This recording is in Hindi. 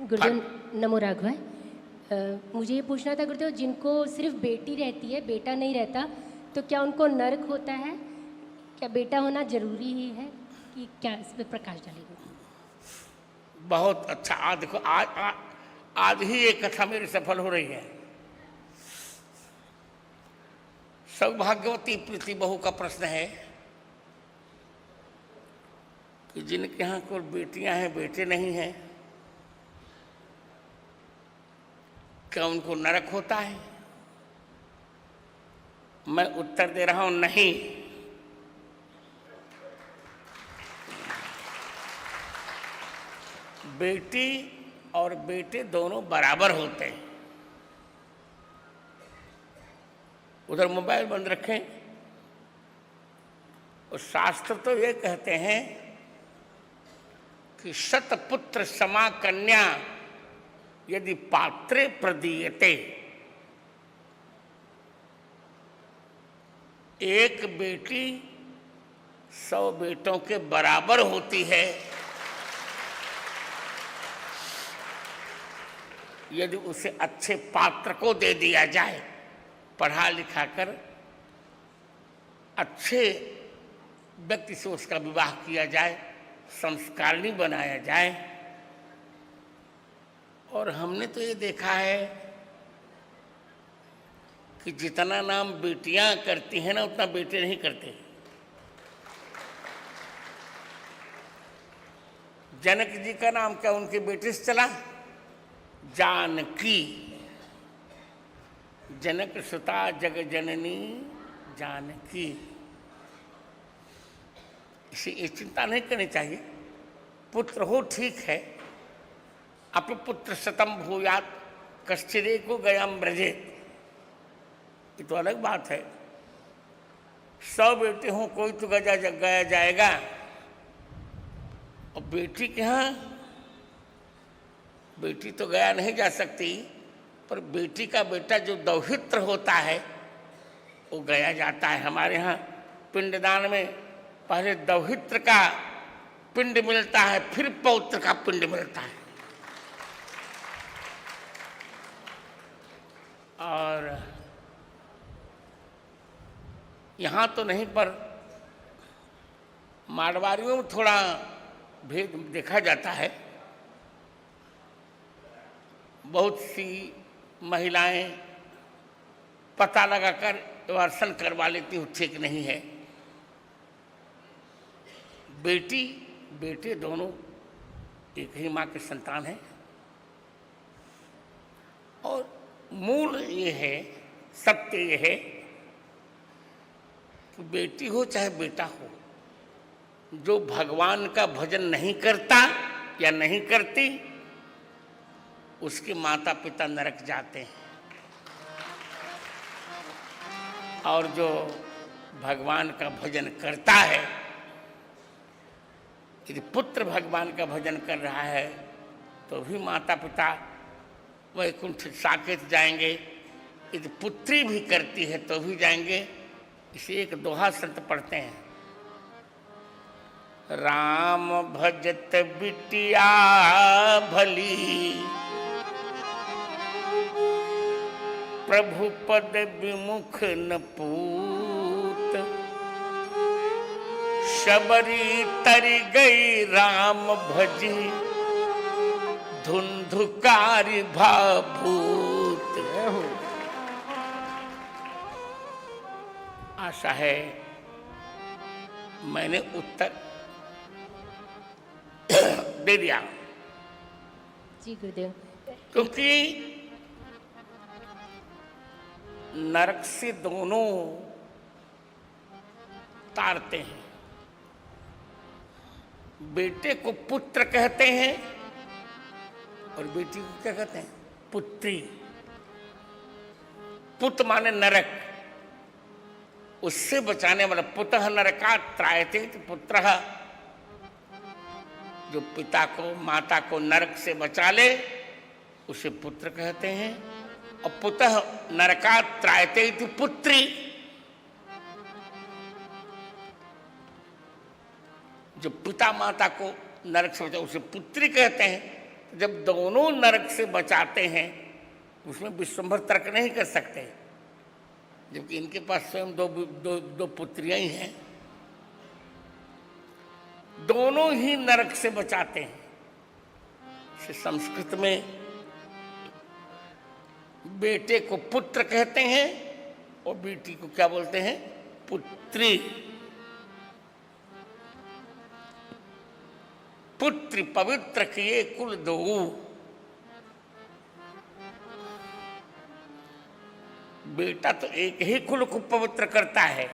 गुरुदेव नमो राघवाय। मुझे ये पूछना था गुरुदेव, जिनको सिर्फ बेटी रहती है, बेटा नहीं रहता, तो क्या उनको नरक होता है? क्या बेटा होना जरूरी ही है कि क्या? इस पर प्रकाश डालेंगे। बहुत अच्छा। आज देखो, आज ही ये कथा मेरी सफल हो रही है। सौभाग्यवती प्रीति बहू का प्रश्न है कि जिनके यहाँ कोई बेटियां हैं, बेटे नहीं हैं, क्या उनको नरक होता है? मैं उत्तर दे रहा हूं, नहीं। बेटी और बेटे दोनों बराबर होते हैं। उधर मोबाइल बंद रखें। और शास्त्र तो ये कहते हैं कि शतपुत्र समा कन्या यदि पात्रे प्रदीयते, एक बेटी 100 बेटों के बराबर होती है यदि उसे अच्छे पात्र को दे दिया जाए, पढ़ा लिखा कर अच्छे व्यक्ति से उसका विवाह किया जाए, संस्कारिणी बनाया जाए। और हमने तो ये देखा है कि जितना नाम बेटियां करती हैं ना, उतना बेटे नहीं करते। जनक जी का नाम क्या उनके बेटे से चला? जानकी। जनक सुता जग जननी जानकी। इसे ये चिंता नहीं करनी चाहिए। पुत्र हो ठीक है, अपने पुत्र शतम भूयात कश्चिदे को गयाम ब्रजेत, ये तो अलग बात है। 100 बेटे हों, कोई तो गया जाएगा। और बेटी के यहाँ बेटी तो गया नहीं जा सकती, पर बेटी का बेटा जो दौहित्र होता है वो गया जाता है। हमारे यहाँ पिंडदान में पहले दौहित्र का पिंड मिलता है, फिर पौत्र का पिंड मिलता है। और यहाँ तो नहीं, पर मारवाड़ियों में थोड़ा भेद देखा जाता है। बहुत सी महिलाएं पता लगाकर वर्षण करवा लेती हूँ, ठीक नहीं है। बेटी बेटे दोनों एक ही माँ के संतान हैं। और मूल ये है, सत्य ये है कि बेटी हो चाहे बेटा हो, जो भगवान का भजन नहीं करता या नहीं करती, उसके माता पिता नरक जाते हैं। और जो भगवान का भजन करता है, यदि पुत्र भगवान का भजन कर रहा है तो भी माता पिता वैकुंठ साकेत जाएंगे। यदि पुत्री भी करती है तो भी जाएंगे। इसे एक दोहा संत पढ़ते हैं, राम भजत बिटिया भली, प्रभु पद विमुख न पूत, शबरी तरी गई राम भजी, धुंधुकारी भाभूत। आशा है मैंने उत्तर दे दिया। जी गुरुदेव। क्योंकि नरक से दोनों तारते हैं। बेटे को पुत्र कहते हैं और बेटी को क्या कहते हैं? पुत्री। पुत माने नरक, उससे बचाने वाला। पुतः नरकात् त्रायते पुत्रः, जो पिता को माता को नरक से बचा ले उसे पुत्र कहते हैं। और पुतः नरकात् त्रायते पुत्री, जो पिता माता को नरक से बचा उसे पुत्री कहते हैं। जब दोनों नरक से बचाते हैं उसमें विश्वंभर तर्क नहीं कर सकते, जबकि इनके पास स्वयं दो पुत्रियां ही हैं, दोनों ही नरक से बचाते हैं। संस्कृत में बेटे को पुत्र कहते हैं और बेटी को क्या बोलते हैं? पुत्री। पुत्री पवित्र किए कुल दो। बेटा तो एक ही कुल को पवित्र करता है,